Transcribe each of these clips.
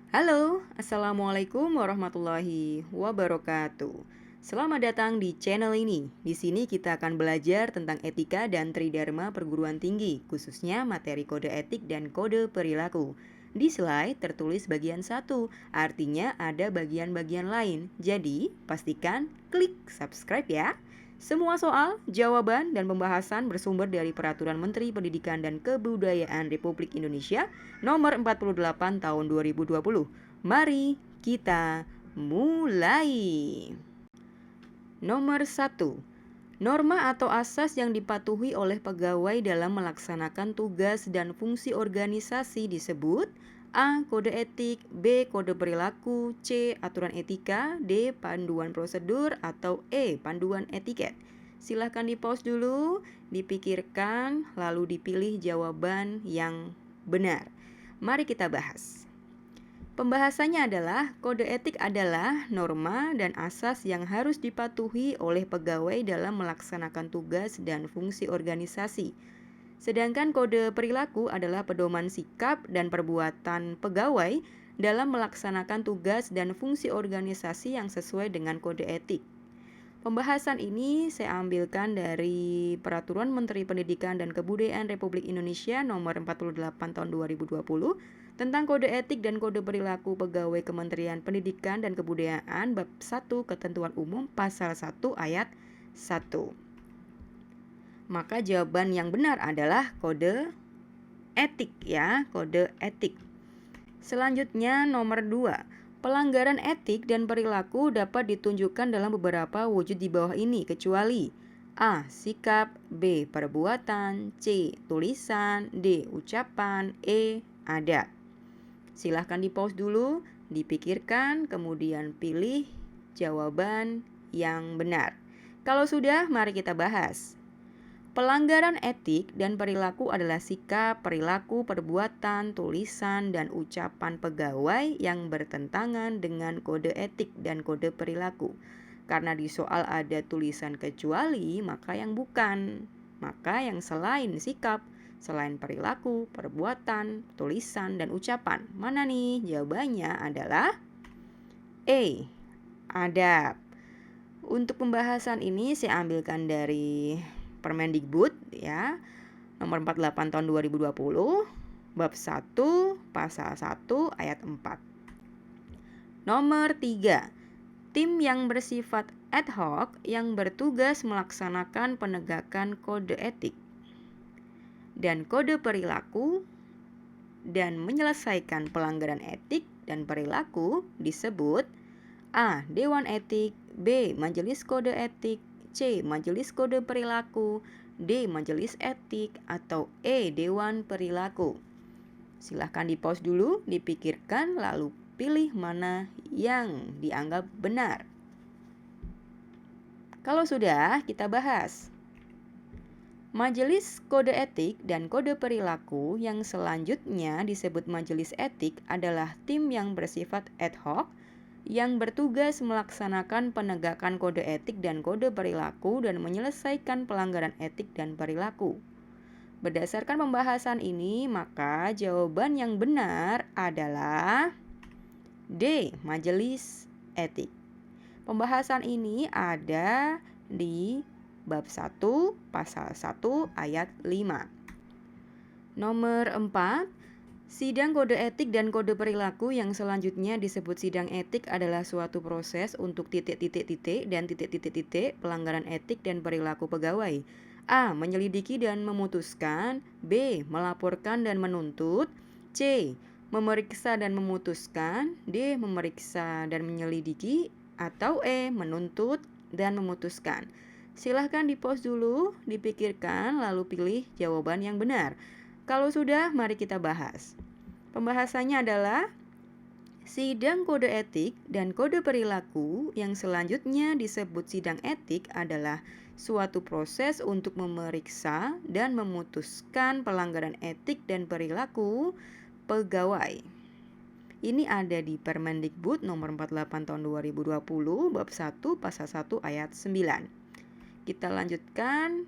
Halo, Assalamualaikum warahmatullahi wabarakatuh. Selamat datang di channel ini. Di sini kita akan belajar tentang etika dan tridharma perguruan tinggi, khususnya materi kode etik dan kode perilaku. Di slide tertulis bagian 1, artinya ada bagian-bagian lain. Jadi, pastikan klik subscribe ya. Semua soal, jawaban, dan pembahasan bersumber dari Peraturan Menteri Pendidikan dan Kebudayaan Republik Indonesia Nomor 48 Tahun 2020. Mari kita mulai. Nomor 1. Norma atau asas yang dipatuhi oleh pegawai dalam melaksanakan tugas dan fungsi organisasi disebut A. Kode etik, B. Kode perilaku, C. Aturan etika, D. Panduan prosedur, atau E. Panduan etiket. Silahkan di-pause dulu, dipikirkan, lalu dipilih jawaban yang benar. Mari kita bahas. Pembahasannya adalah kode etik adalah norma dan asas yang harus dipatuhi oleh pegawai dalam melaksanakan tugas dan fungsi organisasi. Sedangkan kode perilaku adalah pedoman sikap dan perbuatan pegawai dalam melaksanakan tugas dan fungsi organisasi yang sesuai dengan kode etik. Pembahasan ini saya ambilkan dari Peraturan Menteri Pendidikan dan Kebudayaan Republik Indonesia Nomor 48 Tahun 2020 tentang Kode Etik dan Kode Perilaku Pegawai Kementerian Pendidikan dan Kebudayaan Bab 1 Ketentuan Umum Pasal 1 Ayat 1. Maka jawaban yang benar adalah kode etik ya, kode etik. Selanjutnya nomor 2. Pelanggaran etik dan perilaku dapat ditunjukkan dalam beberapa wujud di bawah ini kecuali A. Sikap, B. Perbuatan, C. Tulisan, D. Ucapan, E. Adat. Silahkan di-pause dulu, dipikirkan, kemudian pilih jawaban yang benar. Kalau sudah, mari kita bahas. Pelanggaran etik dan perilaku adalah sikap, perilaku, perbuatan, tulisan, dan ucapan pegawai yang bertentangan dengan kode etik dan kode perilaku. Karena di soal ada tulisan kecuali, maka yang bukan. Maka yang selain sikap, selain perilaku, perbuatan, tulisan, dan ucapan. Mana nih? Jawabannya adalah E. Adab. Untuk pembahasan ini saya ambilkan dari Permendikbud ya, nomor 48 tahun 2020, bab 1, pasal 1 ayat 4. Nomor 3. Tim yang bersifat ad hoc yang bertugas melaksanakan penegakan kode etik dan kode perilaku dan menyelesaikan pelanggaran etik dan perilaku disebut A. Dewan Etik, B. Majelis Kode Etik, C. Majelis Kode Perilaku, D. Majelis Etik, atau E. Dewan Perilaku. Silahkan di-pause dulu, dipikirkan, lalu pilih mana yang dianggap benar. Kalau sudah, kita bahas. Majelis Kode Etik dan Kode Perilaku yang selanjutnya disebut Majelis Etik adalah tim yang bersifat ad hoc yang bertugas melaksanakan penegakan kode etik dan kode perilaku dan menyelesaikan pelanggaran etik dan perilaku. Berdasarkan pembahasan ini, maka jawaban yang benar adalah D. Majelis Etik. Pembahasan ini ada di bab 1 pasal 1 ayat 5. Nomor 4. Sidang kode etik dan kode perilaku yang selanjutnya disebut sidang etik adalah suatu proses untuk titik-titik-titik dan titik-titik-titik pelanggaran etik dan perilaku pegawai. A. Menyelidiki dan memutuskan, B. Melaporkan dan menuntut, C. Memeriksa dan memutuskan, D. Memeriksa dan menyelidiki, atau E. Menuntut dan memutuskan. Silahkan di-pause dulu, dipikirkan, lalu pilih jawaban yang benar. Kalau sudah, mari kita bahas. Pembahasannya adalah sidang kode etik dan kode perilaku yang selanjutnya disebut sidang etik adalah suatu proses untuk memeriksa dan memutuskan pelanggaran etik dan perilaku pegawai. Ini ada di Permendikbud nomor 48 tahun 2020 bab 1 pasal 1 ayat 9. Kita lanjutkan.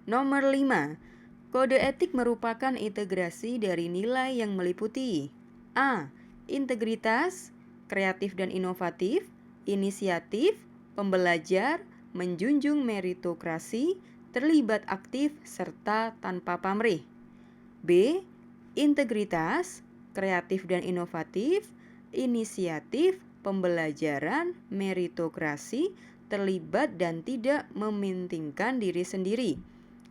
Nomor 5. Kode etik merupakan integrasi dari nilai yang meliputi A. integritas, kreatif dan inovatif, inisiatif, pembelajar, menjunjung meritokrasi, terlibat aktif, serta tanpa pamrih. B. Integritas, kreatif dan inovatif, inisiatif, pembelajaran, meritokrasi, terlibat dan tidak mementingkan diri sendiri.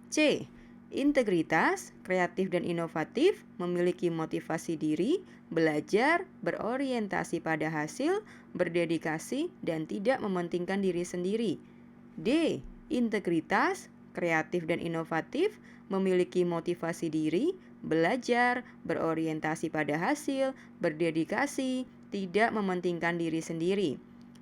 C. Integritas, kreatif dan inovatif, memiliki motivasi diri, belajar, berorientasi pada hasil, berdedikasi, dan tidak mementingkan diri sendiri. D. Integritas, kreatif dan inovatif, memiliki motivasi diri, belajar, berorientasi pada hasil, berdedikasi, tidak mementingkan diri sendiri.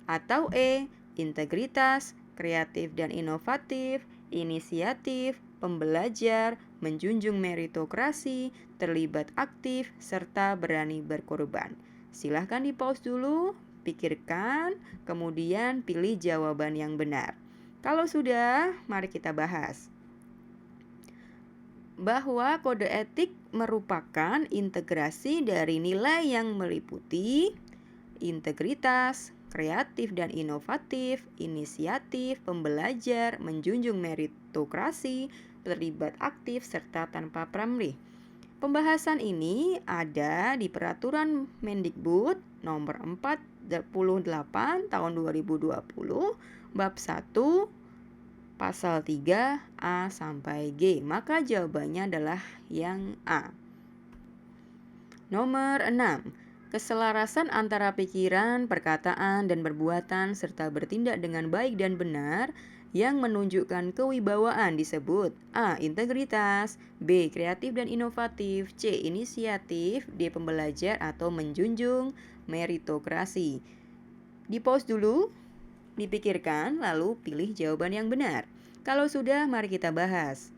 Atau E. Integritas, kreatif dan inovatif, inisiatif, pembelajar, menjunjung meritokrasi, terlibat aktif, serta berani berkorban. Silahkan di-pause dulu, pikirkan, kemudian pilih jawaban yang benar. Kalau sudah, mari kita bahas. Bahwa kode etik merupakan integrasi dari nilai yang meliputi integritas, kreatif dan inovatif, inisiatif, pembelajar, menjunjung meritokrasi, terlibat aktif, serta tanpa pamrih. Pembahasan ini ada di Peraturan Mendikbud nomor 48 tahun 2020, bab 1, pasal 3A sampai G. Maka jawabannya adalah yang A. Nomor 6. Keselarasan antara pikiran, perkataan, dan perbuatan serta bertindak dengan baik dan benar yang menunjukkan kewibawaan disebut A. Integritas, B. Kreatif dan inovatif, C. Inisiatif, D. Pembelajar atau menjunjung meritokrasi. Di-pause dulu, dipikirkan, lalu pilih jawaban yang benar. Kalau sudah, mari kita bahas.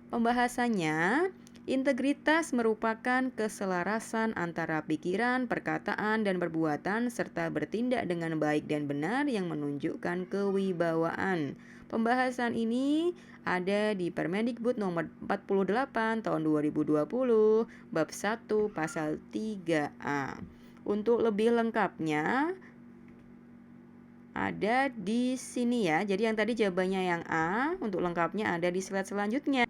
Pembahasannya, integritas merupakan keselarasan antara pikiran, perkataan, dan perbuatan serta bertindak dengan baik dan benar yang menunjukkan kewibawaan. Pembahasan ini ada di Permendikbud nomor 48 tahun 2020, bab 1 pasal 3A. Untuk lebih lengkapnya ada di sini ya. Jadi yang tadi jawabannya yang A, untuk lengkapnya ada di slide selanjutnya.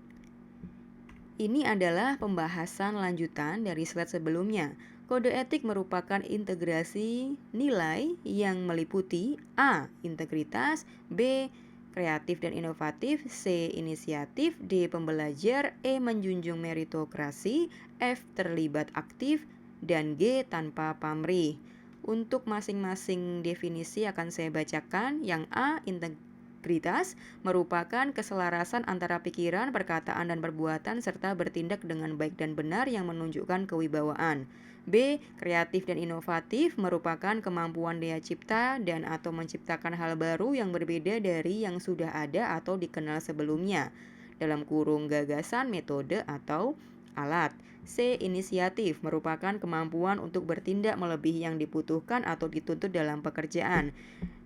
Ini adalah pembahasan lanjutan dari slide sebelumnya. Kode etik merupakan integrasi nilai yang meliputi A. Integritas, B. Kreatif dan inovatif, C. Inisiatif, D. Pembelajar, E. Menjunjung meritokrasi, F. Terlibat aktif, dan G. Tanpa pamrih. Untuk masing-masing definisi akan saya bacakan. Yang A. Integritas merupakan keselarasan antara pikiran, perkataan, dan perbuatan serta bertindak dengan baik dan benar yang menunjukkan kewibawaan. B. Kreatif dan inovatif merupakan kemampuan daya cipta dan atau menciptakan hal baru yang berbeda dari yang sudah ada atau dikenal sebelumnya, dalam kurung gagasan, metode, atau alat. C. Inisiatif merupakan kemampuan untuk bertindak melebihi yang dibutuhkan atau dituntut dalam pekerjaan.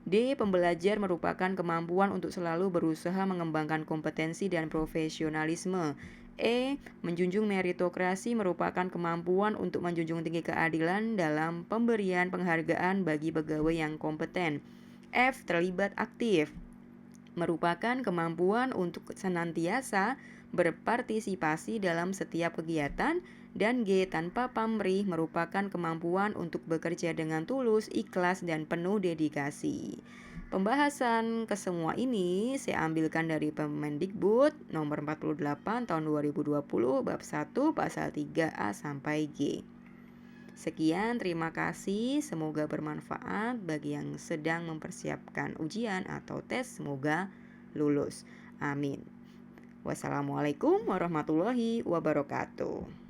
D. Pembelajar merupakan kemampuan untuk selalu berusaha mengembangkan kompetensi dan profesionalisme. E. Menjunjung meritokrasi merupakan kemampuan untuk menjunjung tinggi keadilan dalam pemberian penghargaan bagi pegawai yang kompeten. F. Terlibat aktif merupakan kemampuan untuk senantiasa berpartisipasi dalam setiap kegiatan. Dan G. Tanpa pamrih merupakan kemampuan untuk bekerja dengan tulus, ikhlas, dan penuh dedikasi. Pembahasan kesemua ini saya ambilkan dari Permendikbud nomor 48 tahun 2020 bab 1 pasal 3A sampai G. Sekian, terima kasih. Semoga bermanfaat bagi yang sedang mempersiapkan ujian atau tes. Semoga lulus. Amin. Wassalamualaikum warahmatullahi wabarakatuh.